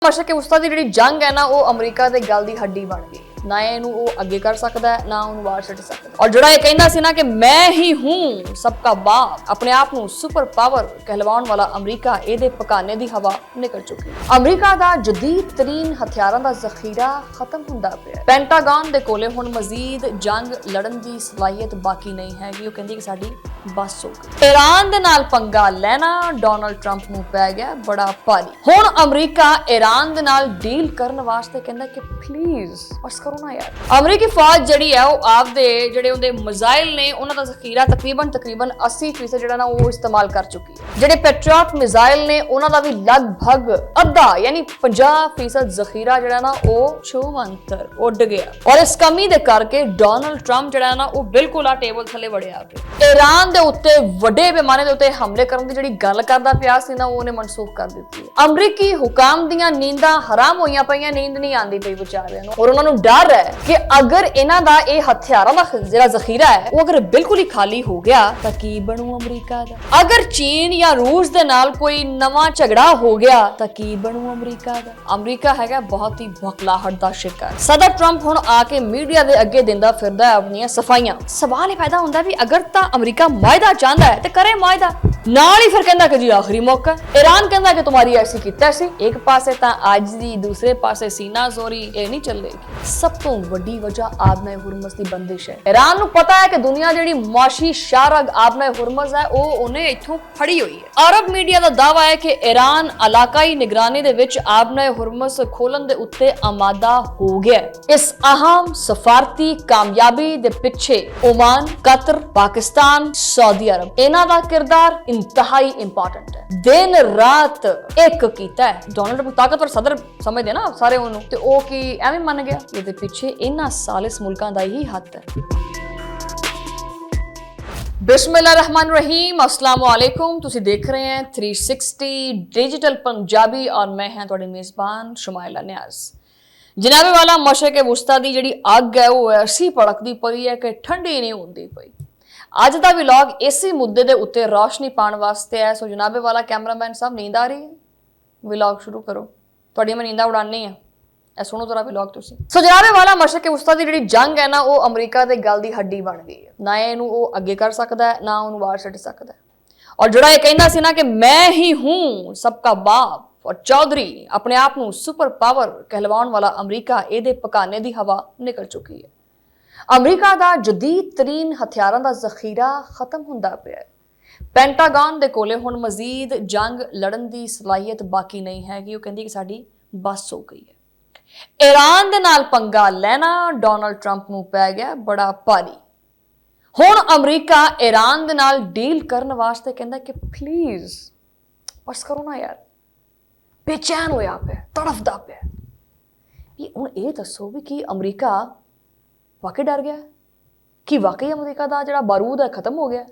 ਮਸ਼ਕ ਉਸਤਾ ਦੀ ਜਿਹੜੀ ਜੰਗ ਹੈ ਨਾ ਉਹ ਅਮਰੀਕਾ ਦੇ ਗਲ ਦੀ ਹੱਡੀ ਬਣ ਗਈ। ਨਾ ਇਹਨੂੰ ਉਹ ਅੱਗੇ ਕਰ ਸਕਦਾ ਹੈ, ਨਾ ਉਹਨੂੰ ਬਾਹਰ ਛੱਡ ਸਕਦਾ। ਔਰ ਜਿਹੜਾ ਇਹ ਕਹਿੰਦਾ ਸੀ ਨਾ ਕਿ ਮੈਂ ਹੀ ਹੂੰ सबका बाप, ਆਪਣੇ ਆਪ ਨੂੰ ਸੁਪਰ ਪਾਵਰ ਕਹਿਲਵਾਉਣ ਵਾਲਾ ਅਮਰੀਕਾ ਇਹਦੇ ਪਕਾਨੇ ਦੀ ਹਵਾ ਨਿਕਲ ਚੁੱਕੀ ਹੈ। ਅਮਰੀਕਾ ਦਾ ਜਦੀਦ ਤਰੀਨ ਹਥਿਆਰਾਂ ਦਾ ਜ਼ਖੀਰਾ ਖਤਮ ਹੁੰਦਾ ਪਿਆ। ਪੈਂਟਾਗਨ ਦੇ ਕੋਲੇ ਹੁਣ ਮਜ਼ੀਦ ਜੰਗ ਲੜਨ ਦੀ ਸਲਾਹੀਅਤ ਬਾਕੀ ਨਹੀਂ ਹੈਗੀ। ਉਹ ਕਹਿੰਦੀ ਕਿ ਸਾਡੀ ਬਸ ਹੋ ਗਈ। ਈਰਾਨ ਦੇ ਨਾਲ ਪੰਗਾ ਲੈਣਾ ਡੋਨਲਡ ਟਰੰਪ ਨੂੰ ਪੈ ਗਿਆ ਬੜਾ ਭਾਰੀ। ਹੁਣ ਅਮਰੀਕਾ ਈਰਾਨ ਦੇ ਨਾਲ ਡੀਲ ਕਰਨ ਵਾਸਤੇ ਕਹਿੰਦਾ ਕਿ ਪਲੀਜ਼ ਬਸ ਕਰੋ ਨਾ ਯਾਰ। ਅਮਰੀਕੀ ਫੌਜ ਜਿਹੜੀ ਹੈ ਉਹ ਆਪਦੇ ਜਿਹੜੇ ਉਹਦੇ ਮਿਜ਼ਾਈਲ ਨੇ ਉਹਨਾਂ ਦਾ ਜ਼ਖੀਰਾ ਤਕਰੀਬਨ 80% ਜਿਹੜਾ ਨਾ ਉਹ ਇਸਤੇਮਾਲ ਕਰ ਚੁੱਕੀ ਹੈ। ਜਿਹੜੇ ਪੈਟਰੀਅਟ ਮਿਜ਼ਾਈਲ ਨੇ ਉਹਨਾਂ ਦਾ ਵੀ ਲਗਭਗ ਅੱਧਾ ਯਾਨੀ 50% ਜ਼ਖੀਰਾ ਜਿਹੜਾ ਨਾ ਉਹ ਛੂਮੰਤਰ ਉੱਡ ਗਿਆ। ਔਰ ਇਸ ਕਮੀ ਦੇ ਕਰਕੇ ਡੋਨਲਡ ਟਰੰਪ ਜਿਹੜਾ ਨਾ ਉਹ ਬਿਲਕੁਲ ਆ ਟੇਬਲ ਥੱਲੇ ਵੜਿਆ ਪਿਆ। ਈਰਾਨ ਦੇ ਉੱਤੇ ਵੱਡੇ ਪੈਮਾਨੇ ਦੇ ਉੱਤੇ ਹਮਲੇ ਕਰਨ ਦੀ ਜਿਹੜੀ ਗੱਲ ਕਰਦਾ ਪਿਆ ਸੀ ਨਾ ਉਹਨੇ ਮਨਸੂਖ ਕਰ ਦਿੱਤੀ। ਅਮਰੀਕੀ ਹੁਕਾਮ ਦੀਆਂ ਨੀਂਦਾਂ ਹਰਾਮ ਹੋਈਆਂ ਪਈਆਂ, ਨੀਂਦ ਨਹੀਂ ਆਉਂਦੀ ਪਈ ਵਿਚਾਰਿਆਂ ਨੂੰ। ਔਰ ਉਹਨਾਂ ਨੂੰ ਡਰ ਹੈ ਕਿ ਅਗਰ ਇਹਨਾਂ ਦਾ ਇਹ ਹਥਿਆਰਾਂ ਦਾ ਜਿਹੜਾ ਜ਼ਖੀਰਾ ਹੈ ਉਹ ਅਗਰ ਬਿਲਕੁਲ ਹੀ ਖਾਲੀ ਹੋ ਗਿਆ ਤਾਂ ਕੀ ਬਣੂ ਅਮਰੀਕਾ ਦਾ। ਅਗਰ ਚੀਨ ਜਾਂ ਰੂਸ ਦੇ ਨਾਲ ਕੋਈ ਨਵਾਂ ਝਗੜਾ ਹੋ ਗਿਆ ਤਾਂ ਕੀ ਬਣੂ ਅਮਰੀਕਾ ਦਾ। ਅਮਰੀਕਾ ਹੈਗਾ ਬਹੁਤ ਹੀ ਬੌਖਲਾਹਟ ਦਾ ਸ਼ਿਕਾਰ। ਸਦਰ ਟਰੰਪ ਹੁਣ ਆ ਕੇ ਮੀਡੀਆ ਦੇ ਅੱਗੇ ਦਿੰਦਾ ਫਿਰਦਾ ਹੈ ਆਪਣੀਆਂ ਸਫਾਈਆਂ। ਸਵਾਲ ਇਹ ਪੈਦਾ ਹੁੰਦਾ ਵੀ ਅਗਰ ਤਾਂ ਅਮਰੀਕਾ ਮਾਇਦਾ ਚਾਹੁੰਦਾ ਹੈ ਤੇ ਕਰੇ ਮਾਇਦਾ। ਨਾਲ ਹੀ ਫਿਰ ਕਹਿੰਦਾ ਕਿ ਜੀ ਆਖਰੀ ਮੌਕਾ। ਈਰਾਨ ਕਹਿੰਦਾ ਕਿ तुम्हारी ऐसी ਕੀਤਾ ਸੀ। ਇੱਕ ਪਾਸੇ ਤਾਂ ਅੱਜ ਦੀ, ਦੂਸਰੇ ਪਾਸੇ ਸੀਨਾ ਜ਼ੋਰੀ। ਇਹ ਨਹੀਂ ਚੱਲੇਗੀ। ਸਭ ਤੋਂ ਵੱਡੀ ਵਜ੍ਹਾ ਆਬਨਾ ਹੁਰਮਜ਼ ਦੀ ਬੰਦਿਸ਼ ਹੈ। ਈਰਾਨ ਨੂੰ ਪਤਾ ਹੈ ਕਿ ਦੁਨੀਆ ਜਿਹੜੀ ਮੁਆਸ਼ੀ ਸ਼ਾਰਗ ਆਬਨਾ ਹੁਰਮਜ਼ ਹੈ ਉਹ ਉਹਨੇ ਇੱਥੋਂ ਫੜੀ ਹੋਈ ਹੈ। ਅਰਬ ਮੀਡੀਆ ਦਾ ਦਾਅਵਾ ਹੈ ਕਿ ਈਰਾਨ ਇਲਾਕਾਈ ਨਿਗਰਾਨੀ ਦੇ ਵਿੱਚ ਆਬਨਾ ਹੁਰਮਜ਼ ਖੋਲਣ ਦੇ ਉੱਤੇ ਆਮਾਦਾ ਹੋ ਗਿਆ। ਇਸ ਅਹਿਮ ਸਫਾਰਤੀ ਕਾਮਯਾਬੀ ਦੇ ਪਿੱਛੇ Oman, Qatar, Pakistan, Saudi Arab ਇਹਨਾਂ ਦਾ ਕਿਰਦਾਰ ਇੰਤਹਾਈ ਇੰਪੋਰਟੈਂਟ ਹੈ। ਦਿਨ ਰਾਤ ਇੱਕ ਕੀਤਾ ਹੈ। ਡੋਨਲਡ ਟਰੰਪ ਤਾਕਤਵਰ ਸਦਰ ਸਮਝਦੇ ਨਾ ਸਾਰੇ ਉਹਨੂੰ, ਤੇ ਉਹ ਕੀ ਐਵੇਂ ਮੰਨ ਗਿਆ? ਇਹਦੇ ਪਿੱਛੇ ਇਹਨਾਂ ਸਾਲਿਸ ਮੁਲਕਾਂ ਦਾ ਹੀ ਹੱਥ ਹੈ। बिस्मिल्लाहिर्रहमानिर्रहीम, अस्सलाम वालेकुम। तुसी देख रहे हैं 360 डिजिटल पंजाबी और मैं हां तुहाडी मेज़बान शुमाइला नियाज़। जनाबे वाला मशरक़ वुस्ता दी जिहड़ी अग है वो ऐसी भड़कदी पई है कि ठंडी नहीं हुंदी पई। ਅੱਜ ਦਾ ਵਲੌਗ ਇਸੇ ਮੁੱਦੇ ਦੇ ਉੱਤੇ ਰੌਸ਼ਨੀ ਪਾਉਣ ਵਾਸਤੇ ਹੈ। ਸੋ ਜਨਾਬੇ ਵਾਲਾ ਕੈਮਰਾਮੈਨ ਸਾਹਿਬ ਨੀਂਦ ਆ ਰਹੀ ਹੈ? ਵਲੌਗ ਸ਼ੁਰੂ ਕਰੋ, ਤੁਹਾਡੀ ਮੈਂ ਨੀਂਦਾਂ ਉਡਾਣੀ ਹੈ। ਇਹ ਸੁਣੋ ਜ਼ਰਾ ਵਲੌਗ ਤੁਸੀਂ। ਸੋ ਜਨਾਬੇ ਵਾਲਾ ਮਸ਼ਰਕ ਉਸਤਾ ਦੀ ਜਿਹੜੀ ਜੰਗ ਹੈ ਨਾ ਉਹ ਅਮਰੀਕਾ ਦੇ ਗਲ ਦੀ ਹੱਡੀ ਬਣ ਗਈ ਹੈ। ਨਾ ਇਹਨੂੰ ਉਹ ਅੱਗੇ ਕਰ ਸਕਦਾ ਹੈ, ਨਾ ਉਹਨੂੰ ਬਾਹਰ ਛੱਡ ਸਕਦਾ ਹੈ। ਔਰ ਜਿਹੜਾ ਇਹ ਕਹਿੰਦਾ ਸੀ ਨਾ ਕਿ ਮੈਂ ਹੀ ਹੂੰ सबका बाप ਔਰ ਚੌਧਰੀ, ਆਪਣੇ ਆਪ ਨੂੰ ਸੁਪਰ ਪਾਵਰ ਕਹਿਲਵਾਉਣ ਵਾਲਾ ਅਮਰੀਕਾ ਇਹਦੇ ਪਕਾਨੇ ਦੀ ਹਵਾ ਨਿਕਲ ਚੁੱਕੀ ਹੈ। ਅਮਰੀਕਾ ਦਾ ਜਦੀਦ ਤਰੀਨ ਹਥਿਆਰਾਂ ਦਾ ਜ਼ਖੀਰਾ ਖਤਮ ਹੁੰਦਾ ਪਿਆ ਹੈ। ਪੈਂਟਾਗਨ ਦੇ ਕੋਲੇ ਹੁਣ ਮਜ਼ੀਦ ਜੰਗ ਲੜਨ ਦੀ ਸਲਾਹੀਅਤ ਬਾਕੀ ਨਹੀਂ ਹੈਗੀ। ਉਹ ਕਹਿੰਦੀ ਕਿ ਸਾਡੀ ਬਸ ਹੋ ਗਈ ਹੈ। ਈਰਾਨ ਦੇ ਨਾਲ ਪੰਗਾ ਲੈਣਾ ਡੋਨਲਡ ਟਰੰਪ ਨੂੰ ਪੈ ਗਿਆ ਬੜਾ ਭਾਰੀ। ਹੁਣ ਅਮਰੀਕਾ ਈਰਾਨ ਦੇ ਨਾਲ ਡੀਲ ਕਰਨ ਵਾਸਤੇ ਕਹਿੰਦਾ ਕਿ ਪਲੀਜ਼ ਬਸ ਕਰੋ ਨਾ ਯਾਰ। ਬੇਚੈਨ ਹੋਇਆ ਪਿਆ, ਤੜਫਦਾ ਪਿਆ। ਵੀ ਹੁਣ ਇਹ ਦੱਸੋ ਵੀ ਕੀ ਅਮਰੀਕਾ ਵਾਕਈ ਡਰ ਗਿਆ? ਕਿ ਵਾਕਈ ਅਮਰੀਕਾ ਦਾ ਜਿਹੜਾ ਬਾਰੂਦ ਹੈ ਖਤਮ ਹੋ ਗਿਆ?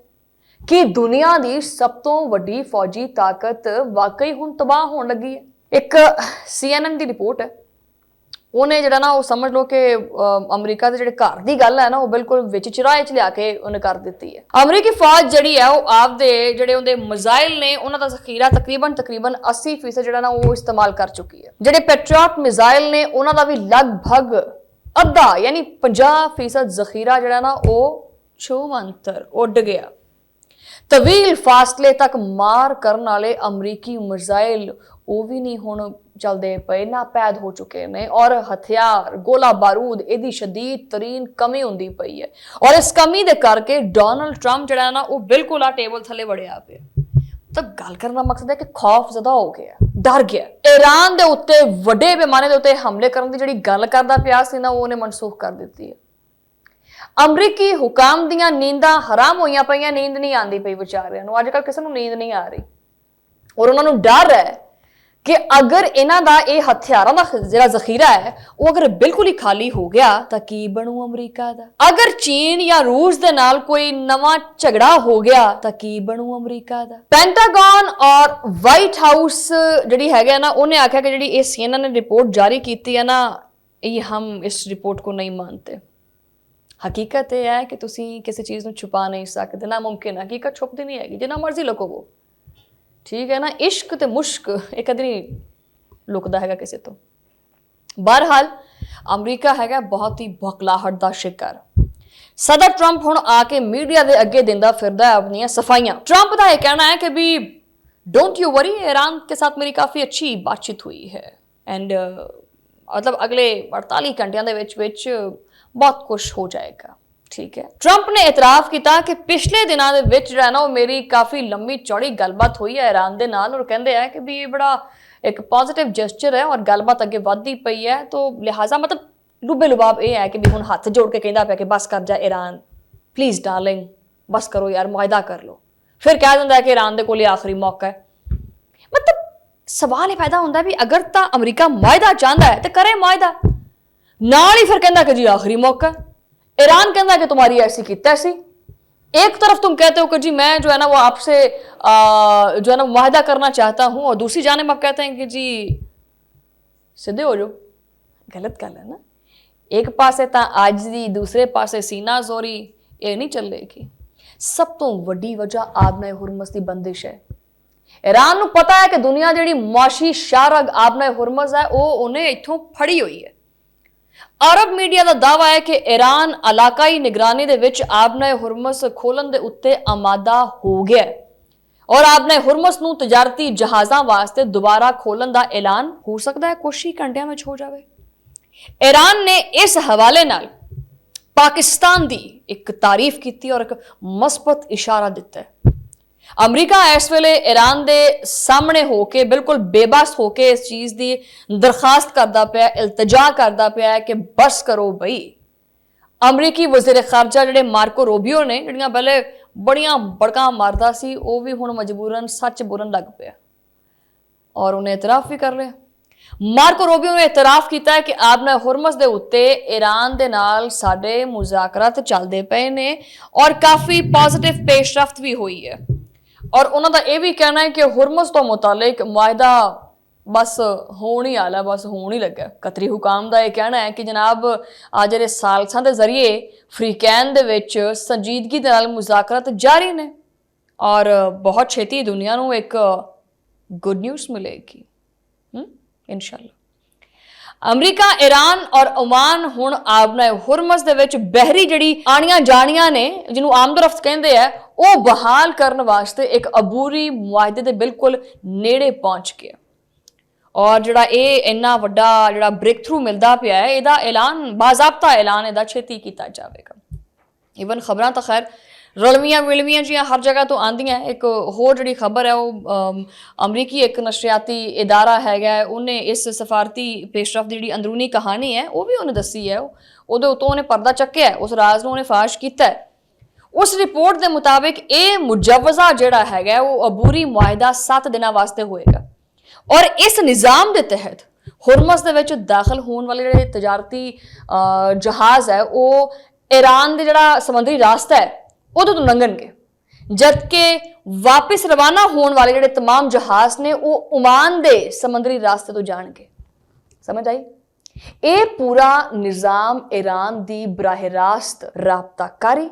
ਕਿ ਦੁਨੀਆ ਦੀ ਸਭ ਤੋਂ ਵੱਡੀ ਫੌਜੀ ਤਾਕਤ ਵਾਕਈ ਹੁਣ ਤਬਾਹ ਹੋਣ ਲੱਗੀ ਹੈ? ਇੱਕ CNN ਦੀ ਰਿਪੋਰਟ ਹੈ, ਉਹਨੇ ਜਿਹੜਾ ਨਾ ਉਹ ਸਮਝ ਲਓ ਕਿ ਅਮਰੀਕਾ ਦੇ ਜਿਹੜੇ ਘਰ ਦੀ ਗੱਲ ਹੈ ਨਾ ਉਹ ਬਿਲਕੁਲ ਵਿੱਚ ਚਿਰਾਏ ਚ ਲਿਆ ਕੇ ਉਹਨੇ ਕਰ ਦਿੱਤੀ ਹੈ। ਅਮਰੀਕੀ ਫੌਜ ਜਿਹੜੀ ਹੈ ਉਹ ਆਪਦੇ ਜਿਹੜੇ ਉਹਦੇ ਮਿਜ਼ਾਈਲ ਨੇ ਉਹਨਾਂ ਦਾ ਜ਼ਖੀਰਾ ਤਕਰੀਬਨ 80% ਜਿਹੜਾ ਨਾ ਉਹ ਇਸਤੇਮਾਲ ਕਰ ਚੁੱਕੀ ਹੈ। ਜਿਹੜੇ ਪੈਟਰੀਅਟ ਮਿਜ਼ਾਈਲ ਨੇ ਉਹਨਾਂ ਦਾ ਵੀ ਲਗਭਗ ਅੱਧਾ ਯਾਨੀ 50% ਜ਼ਖੀਰਾ ਜਿਹੜਾ ਨਾ ਉਹ ਛੂਮੰਤਰ ਉੱਡ ਗਿਆ। ਤਵੀਲ ਫਾਸਲੇ ਤੱਕ ਮਾਰ ਕਰਨ ਵਾਲੇ ਅਮਰੀਕੀ ਮਿਜ਼ਾਈਲ ਉਹ ਵੀ ਨਹੀਂ ਹੁਣ ਚੱਲਦੇ ਪਏ, ਨਾ ਪੈਦ ਹੋ ਚੁੱਕੇ ਨੇ। ਔਰ ਹਥਿਆਰ, ਗੋਲਾ ਬਾਰੂਦ ਇਹਦੀ ਸ਼ਦੀਦ ਤਰੀਨ ਕਮੀ ਹੁੰਦੀ ਪਈ ਹੈ। ਔਰ ਇਸ ਕਮੀ ਦੇ ਕਰਕੇ ਡੋਨਲਡ ਟਰੰਪ ਜਿਹੜਾ ਨਾ ਉਹ ਬਿਲਕੁਲ ਆ ਟੇਬਲ ਥੱਲੇ ਵੜਿਆ ਪਿਆ। ਤਾਂ ਗੱਲ ਕਰਨ ਦਾ ਮਕਸਦ ਹੈ ਕਿ ਖੌਫ ਜ਼ਦਾ ਹੋ ਗਿਆ, ਡਰ ਗਿਆ। ਈਰਾਨ ਦੇ ਉੱਤੇ ਵੱਡੇ ਪੈਮਾਨੇ ਦੇ ਉੱਤੇ ਹਮਲੇ ਕਰਨ ਦੀ ਜਿਹੜੀ ਗੱਲ ਕਰਦਾ ਪਿਆ ਸੀ ਨਾ ਉਹਨੇ ਮਨਸੂਖ ਕਰ ਦਿੱਤੀ ਹੈ। ਅਮਰੀਕੀ ਹੁਕਾਮ ਦੀਆਂ ਨੀਂਦਾਂ ਹਰਾਮ ਹੋਈਆਂ ਪਈਆਂ, ਨੀਂਦ ਨਹੀਂ ਆਉਂਦੀ ਪਈ ਵਿਚਾਰਿਆਂ ਨੂੰ। ਅੱਜ ਕੱਲ੍ਹ ਕਿਸੇ ਨੂੰ ਨੀਂਦ ਨਹੀਂ ਆ ਰਹੀ। ਔਰ ਉਹਨਾਂ ਨੂੰ ਡਰ ਹੈ ਕਿ ਅਗਰ ਇਹਨਾਂ ਦਾ ਇਹ ਹਥਿਆਰਾਂ ਦਾ ਜਿਹੜਾ ਜ਼ਖੀਰਾ ਹੈ ਉਹ ਅਗਰ ਬਿਲਕੁਲ ਹੀ ਖਾਲੀ ਹੋ ਗਿਆ ਤਾਂ ਕੀ ਬਣੂ ਅਮਰੀਕਾ ਦਾ। ਅਗਰ ਚੀਨ ਜਾਂ ਰੂਸ ਦੇ ਨਾਲ ਕੋਈ ਨਵਾਂ ਝਗੜਾ ਹੋ ਗਿਆ ਤਾਂ ਕੀ ਬਣੂ ਅਮਰੀਕਾ ਦਾ। ਪੈਂਟਾਗਨ ਔਰ ਵਾਈਟ ਹਾਊਸ ਜਿਹੜੀ ਹੈਗਾ ਨਾ ਉਹਨੇ ਆਖਿਆ ਕਿ ਜਿਹੜੀ ਇਹ CNN ਨੇ ਰਿਪੋਰਟ ਜਾਰੀ ਕੀਤੀ ਹੈ ਨਾ, ਇਹ ਹਮ ਇਸ ਰਿਪੋर्ट को नहीं मानते। ਹਕੀਕਤ ਇਹ ਹੈ ਕਿ ਤੁਸੀਂ ਕਿਸੇ ਚੀਜ਼ ਨੂੰ ਛੁਪਾ ਨਹੀਂ ਸਕਦੇ, ਨਾ ਮੁਮਕਿਨ। ਹਕੀਕਤ ਛੁਪਦੀ ਨਹੀਂ ਹੈਗੀ, ਜਿੰਨਾ ਮਰਜ਼ੀ ਲੁਕੋਵੋ। ਠੀਕ ਹੈ ਨਾ। ਇਸ਼ਕ ਤੇ ਮੁਸ਼ਕ ਇਹ ਕਦੇ ਨਹੀਂ ਲੁਕਦਾ ਹੈਗਾ ਕਿਸੇ ਤੋਂ। ਬਹਰਹਾਲ ਅਮਰੀਕਾ ਹੈਗਾ ਬਹੁਤ ਹੀ ਬੌਖਲਾਹਟ ਦਾ ਸ਼ਿਕਾਰ। ਸਦਰ ਟਰੰਪ ਹੁਣ ਆ ਕੇ ਮੀਡੀਆ ਦੇ ਅੱਗੇ ਦਿੰਦਾ ਫਿਰਦਾ ਹੈ ਆਪਣੀਆਂ ਸਫਾਈਆਂ। ट्रंप का यह कहना है कि भी डोंट यू वरी, ईरान के साथ मेरी काफ़ी अच्छी बातचीत हुई है एंड मतलब अगले 48 घंटिया के बहुत कुछ हो जाएगा। ठीक है, ट्रंप ने इतराफ किया कि पिछले दिनों के विच जो है ना मेरी काफ़ी लंबी चौड़ी गलबात हुई है ईरान के नाल और कहते हैं कि भी ये बड़ा एक पॉजिटिव जेस्चर है और गलबात अगे वधदी पई है। तो लिहाजा मतलब डुबे लुबाब ये है कि भी हुण हथ जोड़ के कहता पाया कि बस कर जा ईरान, प्लीज़ डार्लिंग बस करो यार, मुआहदा कर लो। फिर कह दिंदा है कि ईरान दे कोल आखिरी मौका है। मतलब सवाल ये पैदा होंदा भी अगर तो अमरीका मुआहदा चाहता है तो करे मुआहदा, नाल ही फिर कहता कि जी आखिरी मौका है। ईरान कहता कि तुम्हारी ऐसी की तैसी। एक तरफ तुम कहते हो कि जी मैं जो है ना वो आपसे जो है ना मुआहदा करना चाहता हूँ और दूसरी जानिब आप कहते हैं कि जी सीधे हो जाओ। गलत गल है ना, एक पासे तो आजजी दूसरे पासे सीना जोरी, ये नहीं चलेगी। सब तो वड्डी वजह आबना हुरमस की बंदिश है। ईरान नूं पता है कि दुनिया जिहड़ी मुआशी शाहरग आबना हुरमस है वो उन्हें इत्थों फड़ी हुई है। अरब मीडिया का दावा है कि ईरान इलाकाई निगरानी दे विच आबना हुरमस खोलन दे उत्ते आमादा हो गया है और आबना हुरमस नूं तजारती जहाज़ां वास्ते दोबारा खोलन दा ऐलान हो सकता है कुछ ही घंटियां में हो जाए। ईरान ने इस हवाले नाल पाकिस्तान की एक तारीफ की और एक मस्बत इशारा दिता है। अमरीका इस वेले ईरान के सामने होके बिल्कुल बेबस होके इस चीज़ की दरखास्त करता पाया, इल्तजा करता पाया कि बस करो बई। अमरीकी वज़ीर खारजा जिहड़े मार्को रूबियो ने जिहड़ियां पहले बड़ियां बड़का मारदा सी वो भी हुण मजबूरन सच बोलन लग पिया और उन्हें इतराफ भी कर लिया। मार्को रूबियो ने इतराफ किया है कि आबना हुरमस दे उत्ते ईरान दे नाल साडे मुज़ाकरात चलदे पे ने और काफ़ी पॉजिटिव पेशरफ्त भी हुई है और उन्हों का यह भी कहना है कि हुरमस तो मुतालिक मुआहदा बस होने ही आला, बस होने ही लगा। कतरी हुकाम का यह कहना है कि जनाब आज जिहड़े सालसां दे जरिए फ्रीकैन दे विच संजीदगी दे नाल मुज़ाकरात जारी ने और बहुत छेती दुनिया नूं एक गुड न्यूज़ मिलेगी इंशाअल्लाह। अमरीका, ईरान और ओमान हुण आबना हुरमस दे विच बहरी जिहड़ी आणियां जाणियां ने जिन्हों आमदरफ्त कहंदे आ वो बहाल करने वास्ते एक अबूरी मुआहदे दे बिल्कुल नेड़े पहुंच गया और जिहड़ा ये इन्ना वड्डा जिहड़ा ब्रेक थ्रू मिलदा पिया है इहदा ऐलान बाज़ाब्ता ऐलान इहदा छेती कीता जावेगा। ईवन खबरां तो खैर रलवियां मिलवियां जियां हर जगह तो आंदियां। एक होर जिहड़ी खबर है वो अमरीकी एक नशरियाती इदारा हैगा उन्हें इस सफारती पेशरफ्त जिहड़ी अंदरूनी कहानी है वो भी उन्हें दसी है, उहदे उत्तों उन्हें पर्दा चक्या है, उस राज नूं उन्हें फाश किया है। उस रिपोर्ट के मुताबिक ये मुजवजा जिहड़ा हैगा वो अबूरी मुआहदा 7 दिनों वास्ते होएगा और इस निज़ाम के तहत हुरमस दे विच दाखिल होने वाले जिहड़े तजारती जहाज़ है वो ईरान दे जिहड़ा समुद्री रास्ता है उहदे तो लंघणगे, जबकि वापस रवाना होने वाले जिहड़े तमाम जहाज़ ने वो ओमान दे समुद्री रास्ते तो जाणगे। समझ आई? ये पूरा निज़ाम ईरान की बराह रास्त राबताकारी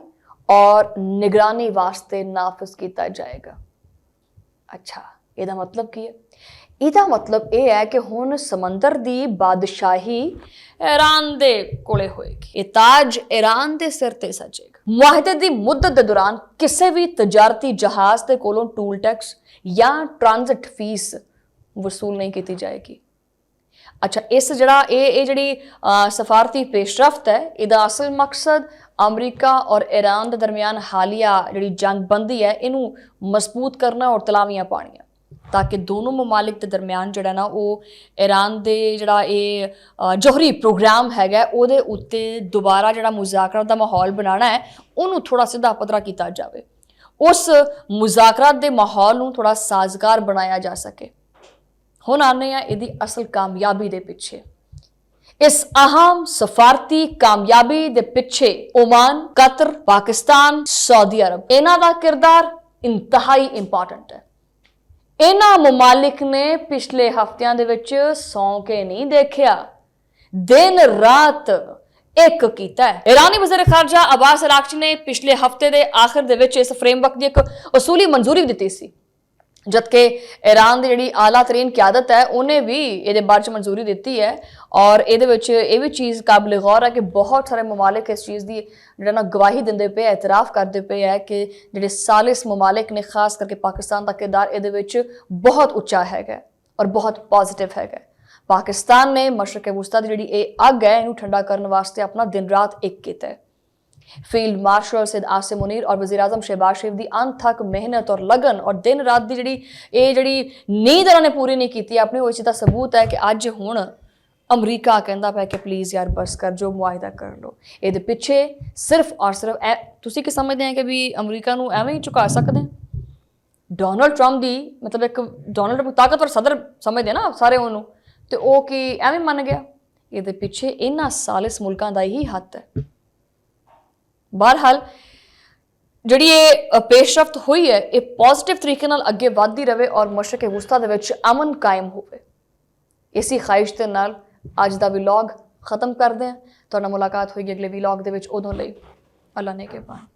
और निगरानी वास्ते नाफिज किया जाएगा। अच्छा, ਇਹਦਾ मतलब की है? ਇਹਦਾ मतलब यह है कि हुण समंदर की बादशाही ईरान दे कोले होएगी, ये ताज ईरान दे सिर ते सजेगा। मुआहदे की मुद्दत के दौरान किसी भी तजारती जहाज़ के कोलों टूल टैक्स या ट्रांजिट फीस वसूल नहीं की जाएगी। अच्छा, इस जड़ा ये जिहड़ी सफारती पेशरफ्त है इसका असल मकसद अमरीका और ईरान के दरमियान हालिया जिहड़ी जंगबंदी है इनू मजबूत करना और तलावियां पानियां ताकि दोनों ममालिक के दरमियान जिहड़ा ना वो ईरान दे जिहड़ा ये जौहरी प्रोग्राम हैगा उहदे उत्ते दोबारा जिहड़ा मुज़ाकरात दा माहौल बनाना है उन्होंने थोड़ा सीधा पतरा किया जाए, उस मुज़ाकरात के माहौल नूं थोड़ा साजगार बनाया जा सके। हुण आने आ इहदी असल कामयाबी दे पिछे। इस अहम सफारती कामयाबी दे पिछे ओमान, कतर, पाकिस्तान, सऊदी अरब इन्हां दा किरदार इंतहाई इंपॉर्टेंट है। इन्हां ममालिक ने पिछले हफ्तियां दे विच सौ के नहीं देखिया, दिन रात एक कीता है। ईरानी वज़ीर खारजा अब्बास अरागची ने पिछले हफ्ते दे आखिर दे विच इस फ्रेमवर्क दी एक उसूली मंजूरी दी सी जबकि ईरान की जी आला तरीन क्यादत है उन्हें भी ये बारे च मंजूरी दी है और ये भी चीज़ काबिल गौर है कि बहुत सारे ममालिक इस चीज़ की जो गवाही देंदे पे एतराफ़ करते पे है कि जो सालिस ममालिक ने खास करके पाकिस्तान का किरदार ये बहुत उच्चा है और बहुत पॉजिटिव है। पाकिस्तान ने मशरक़ वुस्ता की जी अग है इनू ठंडा करने वास्ते अपना दिन रात एक किया है। फील्ड मार्शल सैयद आसिम मुनीर और वज़ीर आज़म शहबाज शरीफ की अनथक मेहनत और लगन और दिन रात की जी नींद इन्होंने पूरी नहीं की अपनी वो इसका सबूत है कि अज हुण अमरीका कहता पाया कि प्लीज़ यार बस कर जो मुआहिदा कर लो। ये पिछे सिर्फ और सिर्फ तुसीं कि समझते हैं कि भी अमरीका नूं एवें ही झुका सकते हैं। डोनाल्ड ट्रंप की मतलब एक डोनाल्ड ट्रंप ताकतवर सदर समझते ना सारे उन्होंने, तो वो कि एवें मन गया। ये पिछे इन्हां सालिस मुल्कां दा ही हत्थ है। बहरहाल जी ये पेशरफ्त हुई है ये पॉजिटिव तरीके नाल अगे वधदी रहे और मशरक़ वुस्ता दे विच अमन कायम होवे। इसी ख्वाहिश के नाल अज दा व्लॉग खत्म करते हैं। तुहाडे नाल मुलाकात होएगी अगले व्लॉग दे विच, उदों लई अल्लाह ने के पान।